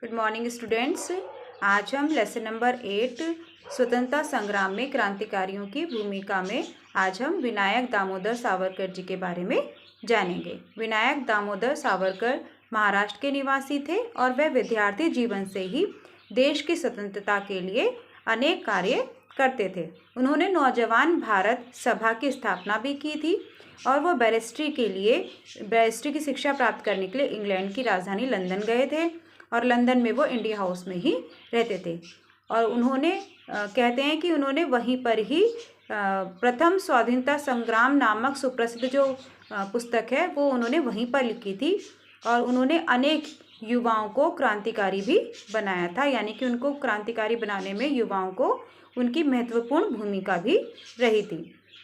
Good morning students. आज हम lesson number 8 स्वतंत्रता संग्राम में क्रांतिकारियों की भूमिका में आज हम विनायक दामोदर सावरकर जी के बारे में जानेंगे। विनायक दामोदर सावरकर महाराष्ट्र के निवासी थे और वह विद्यार्थी जीवन से ही देश की स्वतंत्रता के लिए अनेक कार्य करते थे। उन्होंने नौजवान भारत सभा की स्थापना भी की थी और वो बैरिस्ट्री की शिक्षा प्राप्त करने के लिए इंग्लैंड की राजधानी लंदन गए थे और लंदन में वो इंडिया हाउस में ही रहते थे। और उन्होंने कहते हैं कि उन्होंने वहीं पर ही प्रथम स्वाधीनता संग्राम नामक सुप्रसिद्ध जो पुस्तक है वो उन्होंने वहीं पर लिखी थी और उन्होंने अनेक युवाओं को क्रांतिकारी भी बनाया था, यानी कि उनको क्रांतिकारी बनाने में युवाओं को उनकी महत्वपूर्ण भूमिका भी रही थी।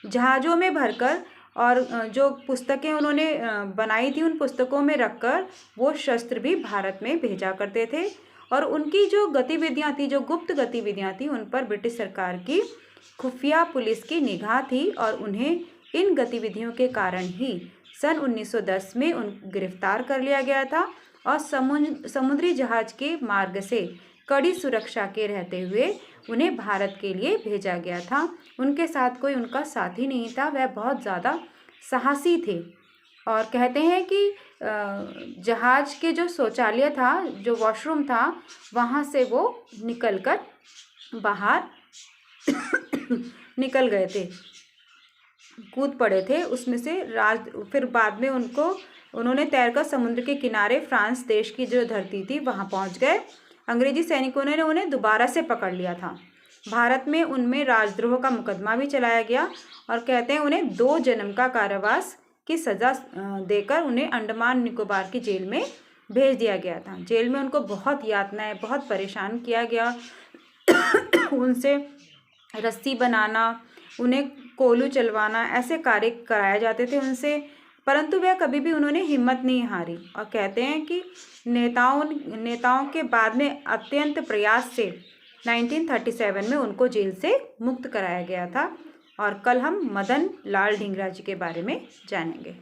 जहाज़ों में भरकर और जो पुस्तकें उन्होंने बनाई थी उन पुस्तकों में रखकर वो शस्त्र भी भारत में भेजा करते थे और उनकी जो गतिविधियां थी, जो गुप्त गतिविधियां थी, उन पर ब्रिटिश सरकार की खुफिया पुलिस की निगाह थी और उन्हें इन गतिविधियों के कारण ही सन 1910 में गिरफ्तार कर लिया गया था और समुद्री जहाज के मार्ग से कड़ी सुरक्षा के रहते हुए उन्हें भारत के लिए भेजा गया था। उनके साथ कोई उनका साथी नहीं था, वह बहुत ज़्यादा साहसी थे और कहते हैं कि जहाज के जो शौचालय था, जो वॉशरूम था, वहाँ से वो निकलकर बाहर निकल गए थे, कूद पड़े थे उसमें से। फिर बाद में उन्होंने तैरकर समुद्र के किनारे फ्रांस देश की जो धरती थी वहाँ पहुँच गए। अंग्रेजी सैनिकों ने उन्हें दोबारा से पकड़ लिया था। भारत में उनमें राजद्रोह का मुकदमा भी चलाया गया और कहते हैं उन्हें 2 जन्म का कारावास की सज़ा देकर उन्हें अंडमान निकोबार की जेल में भेज दिया गया था। जेल में उनको बहुत यातनाएं, बहुत परेशान किया गया। उनसे रस्सी बनाना, उन्हें कोलू चलवाना, ऐसे कार्य कराए जाते थे उनसे, परंतु वह कभी भी उन्होंने हिम्मत नहीं हारी और कहते हैं कि नेताओं के बाद में अत्यंत प्रयास से 1937 में उनको जेल से मुक्त कराया गया था। और कल हम मदन लाल ढींगरा जी के बारे में जानेंगे।